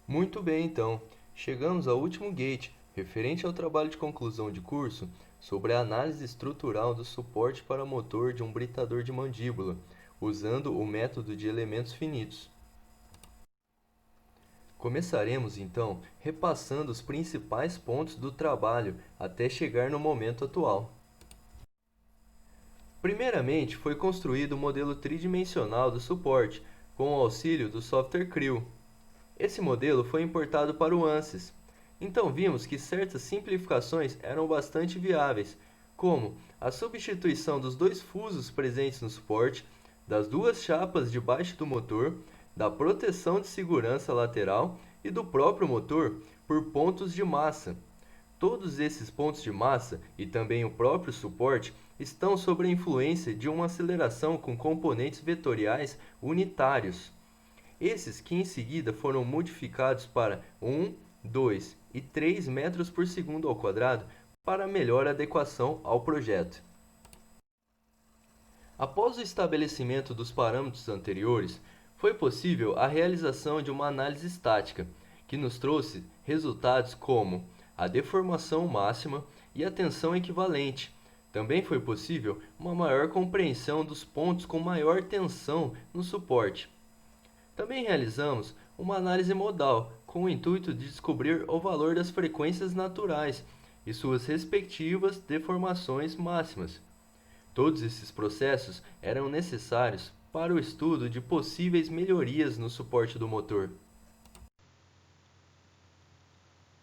Muito bem, então. Chegamos ao último gate, referente ao trabalho de conclusão de curso sobre a análise estrutural do suporte para motor de um britador de mandíbula, usando o método de elementos finitos. Começaremos então repassando os principais pontos do trabalho até chegar no momento atual. Primeiramente, foi construído o modelo tridimensional do suporte, com o auxílio do software Creo. Esse modelo foi importado para o ANSYS. Então vimos que certas simplificações eram bastante viáveis, como a substituição dos dois fusos presentes no suporte, das duas chapas debaixo do motor, da proteção de segurança lateral e do próprio motor por pontos de massa. Todos esses pontos de massa e também o próprio suporte estão sob a influência de uma aceleração com componentes vetoriais unitários. Esses que em seguida foram modificados para 1, 2 e 3 metros por segundo ao quadrado para melhor adequação ao projeto. Após o estabelecimento dos parâmetros anteriores, foi possível a realização de uma análise estática, que nos trouxe resultados como a deformação máxima e a tensão equivalente. Também foi possível uma maior compreensão dos pontos com maior tensão no suporte. Também realizamos uma análise modal, com o intuito de descobrir o valor das frequências naturais e suas respectivas deformações máximas. Todos esses processos eram necessários para o estudo de possíveis melhorias no suporte do motor.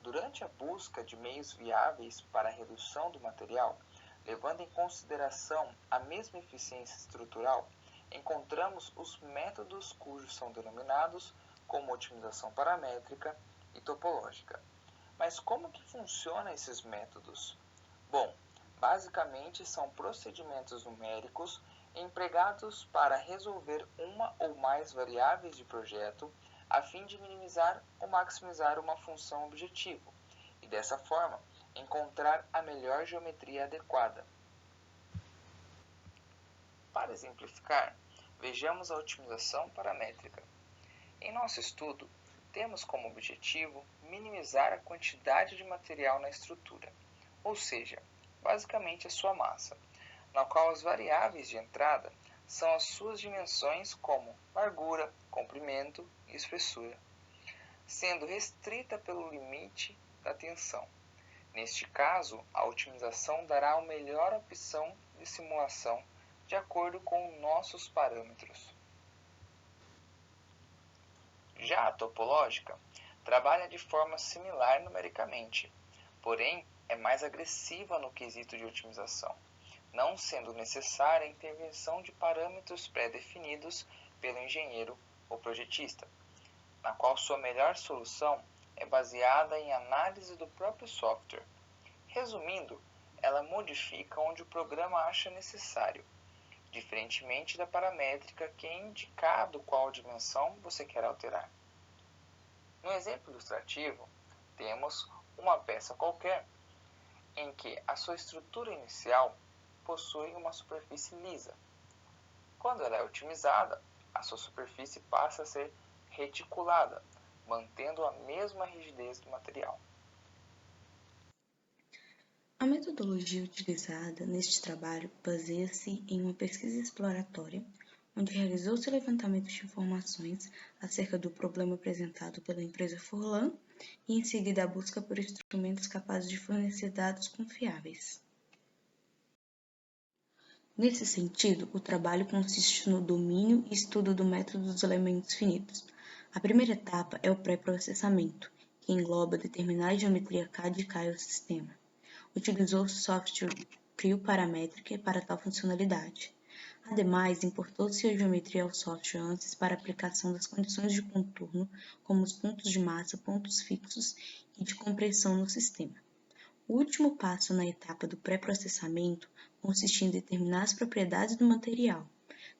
Durante a busca de meios viáveis para a redução do material, levando em consideração a mesma eficiência estrutural, encontramos os métodos cujos são denominados como otimização paramétrica e topológica. Mas como que funcionam esses métodos? Bom, basicamente são procedimentos numéricos empregados para resolver uma ou mais variáveis de projeto a fim de minimizar ou maximizar uma função objetivo e, dessa forma, encontrar a melhor geometria adequada. Para exemplificar, vejamos a otimização paramétrica. Em nosso estudo, temos como objetivo minimizar a quantidade de material na estrutura, ou seja, basicamente a sua massa, na qual as variáveis de entrada são as suas dimensões como largura, comprimento e espessura, sendo restrita pelo limite da tensão. Neste caso, a otimização dará a melhor opção de simulação de acordo com nossos parâmetros. Já a topológica trabalha de forma similar numericamente, porém é mais agressiva no quesito de otimização, não sendo necessária a intervenção de parâmetros pré-definidos pelo engenheiro ou projetista, na qual sua melhor solução é baseada em análise do próprio software. Resumindo, ela modifica onde o programa acha necessário, diferentemente da paramétrica que é indicado qual dimensão você quer alterar. No exemplo ilustrativo, temos uma peça qualquer em que a sua estrutura inicial possui uma superfície lisa. Quando ela é otimizada, a sua superfície passa a ser reticulada, mantendo a mesma rigidez do material. A metodologia utilizada neste trabalho baseia-se em uma pesquisa exploratória, onde realizou-se o levantamento de informações acerca do problema apresentado pela empresa Furlan e em seguida a busca por instrumentos capazes de fornecer dados confiáveis. Nesse sentido, o trabalho consiste no domínio e estudo do método dos elementos finitos. A primeira etapa é o pré-processamento, que engloba determinar a geometria CAD e CAI ao sistema. Utilizou-se o software Creo Paramétrica para tal funcionalidade. Ademais, importou-se a geometria ao software ANSYS para aplicação das condições de contorno, como os pontos de massa, pontos fixos e de compressão no sistema. O último passo na etapa do pré-processamento consiste em determinar as propriedades do material.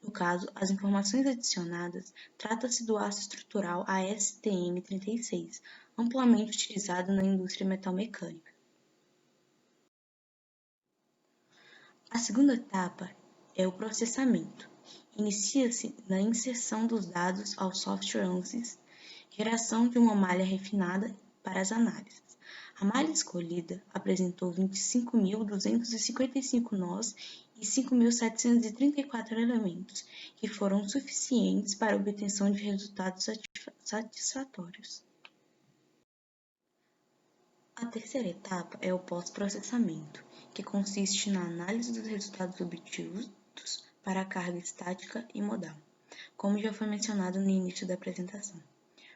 No caso, as informações adicionadas trata-se do aço estrutural ASTM36, amplamente utilizado na indústria metalmecânica. A segunda etapa é o processamento. Inicia-se na inserção dos dados ao software ANSYS Geração de uma malha refinada para as análises. A malha escolhida apresentou 25.255 nós e 5.734 elementos, que foram suficientes para a obtenção de resultados satisfatórios. A terceira etapa é o pós-processamento, que consiste na análise dos resultados obtidos para a carga estática e modal, como já foi mencionado no início da apresentação.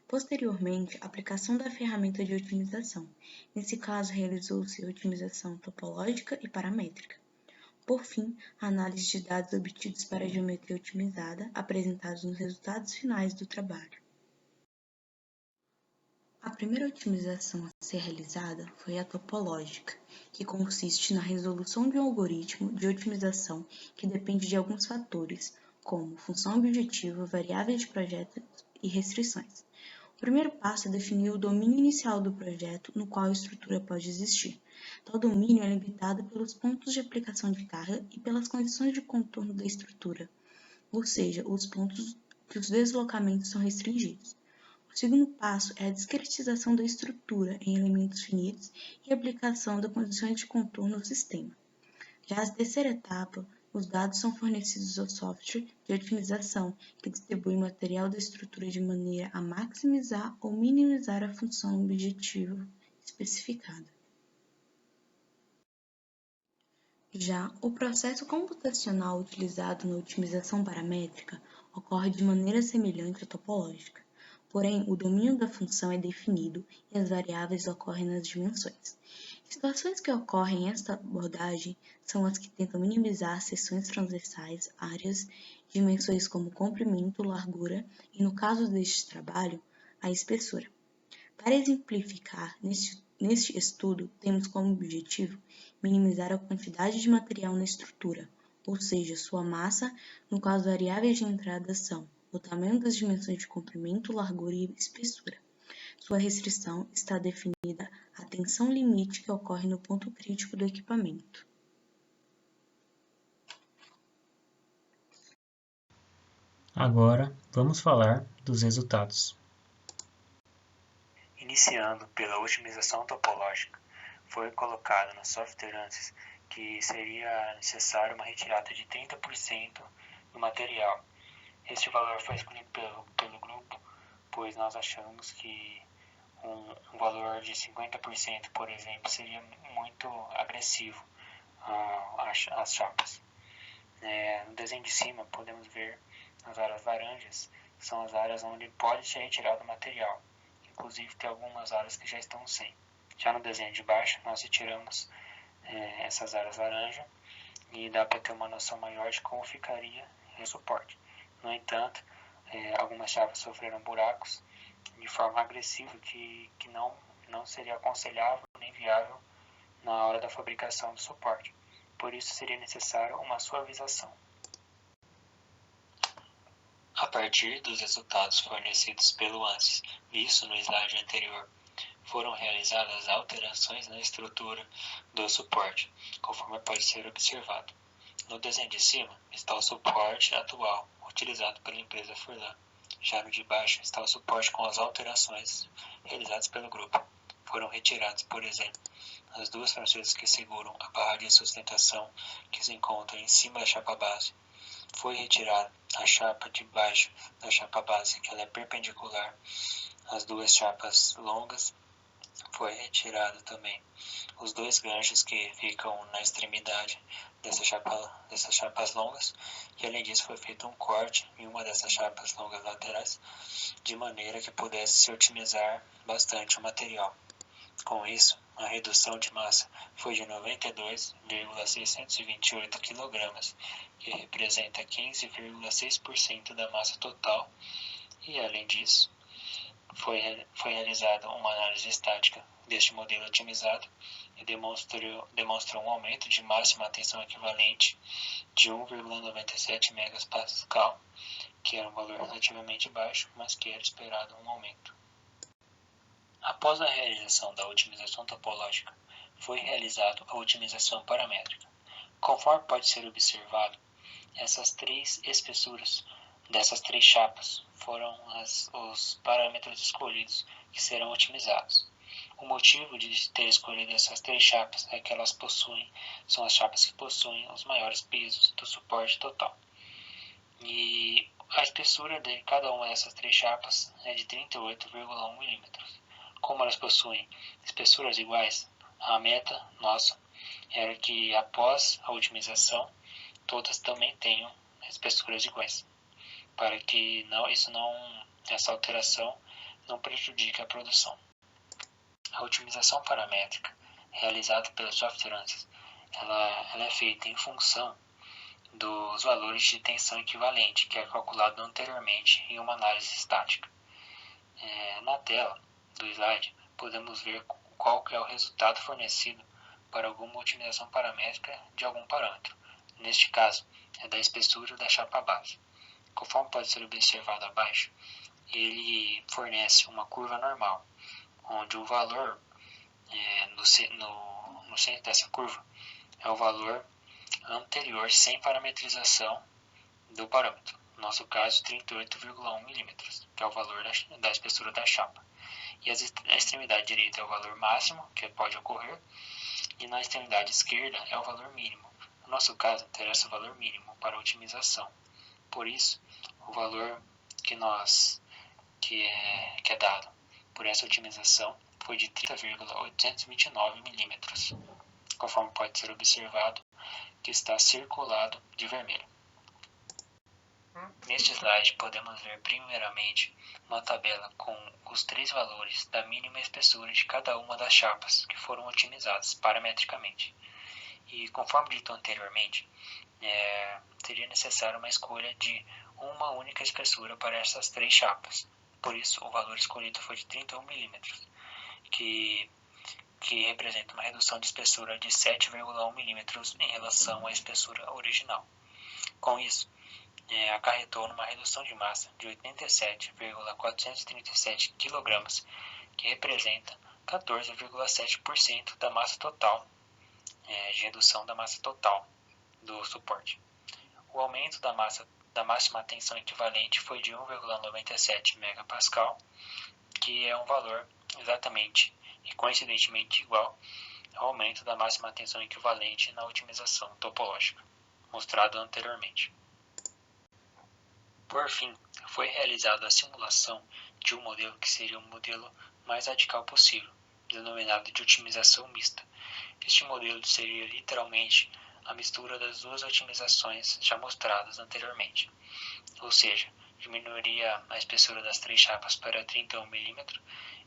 Posteriormente, a aplicação da ferramenta de otimização. Nesse caso, realizou-se a otimização topológica e paramétrica. Por fim, a análise de dados obtidos para a geometria otimizada, apresentados nos resultados finais do trabalho. A primeira otimização a ser realizada foi a topológica, que consiste na resolução de um algoritmo de otimização que depende de alguns fatores, como função objetiva, variáveis de projeto e restrições. O primeiro passo é definir o domínio inicial do projeto no qual a estrutura pode existir. Tal domínio é limitado pelos pontos de aplicação de carga e pelas condições de contorno da estrutura, ou seja, os pontos que os deslocamentos são restringidos. O segundo passo é a discretização da estrutura em elementos finitos e a aplicação das condições de contorno ao sistema. Já a terceira etapa, os dados são fornecidos ao software de otimização, que distribui o material da estrutura de maneira a maximizar ou minimizar a função objetiva especificada. Já o processo computacional utilizado na otimização paramétrica ocorre de maneira semelhante à topológica. Porém, o domínio da função é definido e as variáveis ocorrem nas dimensões. Situações que ocorrem nesta abordagem são as que tentam minimizar seções transversais, áreas, dimensões como comprimento, largura e, no caso deste trabalho, a espessura. Para exemplificar, neste estudo, temos como objetivo minimizar a quantidade de material na estrutura, ou seja, sua massa, no caso variáveis de entrada são o tamanho das dimensões de comprimento, largura e espessura. Sua restrição está definida a tensão limite que ocorre no ponto crítico do equipamento. Agora, vamos falar dos resultados. Iniciando pela otimização topológica, foi colocado no software ANSYS que seria necessário uma retirada de 30% do material. Este valor foi escolhido pelo grupo, pois nós achamos que um valor de 50%, por exemplo, seria muito agressivo às chapas. No desenho de cima, podemos ver as áreas laranjas, que são as áreas onde pode ser retirado o material. Inclusive, tem algumas áreas que já estão sem. Já no desenho de baixo, nós retiramos essas áreas laranja e dá para ter uma noção maior de como ficaria o suporte. No entanto, algumas chapas sofreram buracos de forma agressiva que não seria aconselhável nem viável na hora da fabricação do suporte. Por isso, seria necessário uma suavização. A partir dos resultados fornecidos pelo ANSYS, visto no slide anterior, foram realizadas alterações na estrutura do suporte, conforme pode ser observado. No desenho de cima está o suporte atual, utilizado pela empresa Furlan. Já no de baixo está o suporte com as alterações realizadas pelo grupo. Foram retirados, por exemplo, as duas franceses que seguram a barra de sustentação que se encontra em cima da chapa base. Foi retirada a chapa de baixo da chapa base, que ela é perpendicular às duas chapas longas. Foi retirado também os dois ganchos que ficam na extremidade dessas chapas longas, e além disso foi feito um corte em uma dessas chapas longas laterais, de maneira que pudesse se otimizar bastante o material. Com isso, a redução de massa foi de 92,628 kg, que representa 15,6% da massa total, e além disso, foi realizada uma análise estática deste modelo otimizado e demonstrou um aumento de máxima tensão equivalente de 1,97 MPa, que era um valor relativamente baixo, mas que era esperado um aumento. Após a realização da otimização topológica, foi realizada a otimização paramétrica. Conforme pode ser observado, essas três espessuras dessas 3 chapas foram os parâmetros escolhidos que serão otimizados. O motivo de ter escolhido essas 3 chapas é que são as chapas que possuem os maiores pesos do suporte total. E a espessura de cada uma dessas 3 chapas é de 38,1 mm. Como elas possuem espessuras iguais, a meta nossa era que após a otimização todas também tenham espessuras iguais, para que essa alteração não prejudique a produção. A otimização paramétrica realizada pelo software ANSYS, ela é feita em função dos valores de tensão equivalente, que é calculado anteriormente em uma análise estática. Na tela do slide, podemos ver qual que é o resultado fornecido para alguma otimização paramétrica de algum parâmetro. Neste caso, é da espessura da chapa base. Conforme pode ser observado abaixo, ele fornece uma curva normal, onde o valor no centro dessa curva é o valor anterior sem parametrização do parâmetro. No nosso caso, 38,1 mm, que é o valor da espessura da chapa. E a extremidade direita é o valor máximo que pode ocorrer, e na extremidade esquerda é o valor mínimo. No nosso caso, interessa o valor mínimo para a otimização. Por isso, o valor que é dado por essa otimização foi de 30,829 mm, conforme pode ser observado que está circulado de vermelho. Neste slide podemos ver primeiramente uma tabela com os 3 valores da mínima espessura de cada uma das chapas que foram otimizadas parametricamente. E conforme dito anteriormente, seria necessário uma escolha de uma única espessura para essas 3 chapas. Por isso, o valor escolhido foi de 31 mm, que representa uma redução de espessura de 7,1 mm em relação à espessura original. Com isso, acarretou numa redução de massa de 87,437 kg, que representa 14,7% da massa total, de redução da massa total do suporte. O aumento da máxima tensão equivalente foi de 1,97 MPa, que é um valor exatamente e coincidentemente igual ao aumento da máxima tensão equivalente na otimização topológica, mostrado anteriormente. Por fim, foi realizada a simulação de um modelo que seria o modelo mais radical possível, denominado de otimização mista. Este modelo seria literalmente a mistura das 2 otimizações já mostradas anteriormente, ou seja, diminuiria a espessura das 3 chapas para 31 mm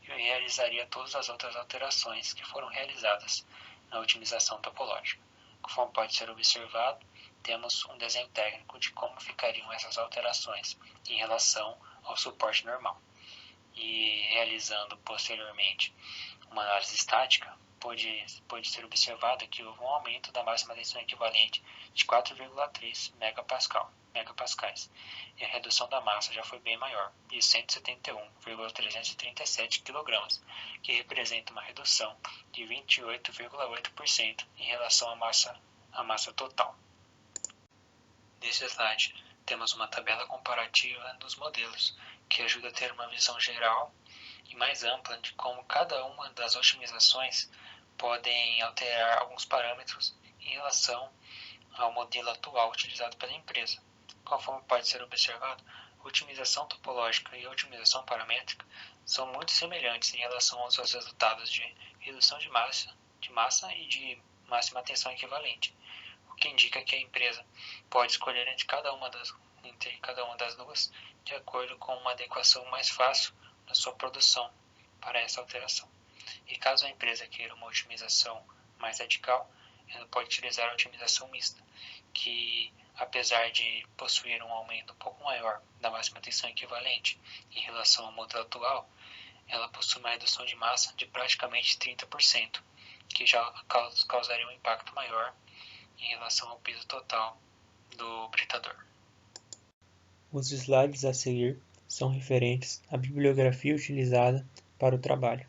e realizaria todas as outras alterações que foram realizadas na otimização topológica. Conforme pode ser observado, temos um desenho técnico de como ficariam essas alterações em relação ao suporte normal. E realizando posteriormente uma análise estática, pode ser observado que houve um aumento da máxima tensão equivalente de 4,3 megapascais, e a redução da massa já foi bem maior, de 171,337 kg, que representa uma redução de 28,8% em relação à massa total. Nesse slide, temos uma tabela comparativa dos modelos, que ajuda a ter uma visão geral e mais ampla de como cada uma das otimizações podem alterar alguns parâmetros em relação ao modelo atual utilizado pela empresa. Conforme pode ser observado, a otimização topológica e a otimização paramétrica são muito semelhantes em relação aos seus resultados de redução de massa e de máxima tensão equivalente, o que indica que a empresa pode escolher entre cada uma das duas de acordo com uma adequação mais fácil na sua produção para essa alteração. E caso a empresa queira uma otimização mais radical, ela pode utilizar a otimização mista, que apesar de possuir um aumento um pouco maior da máxima tensão equivalente em relação ao modelo atual, ela possui uma redução de massa de praticamente 30%, que já causaria um impacto maior em relação ao peso total do britador. Os slides a seguir são referentes à bibliografia utilizada para o trabalho.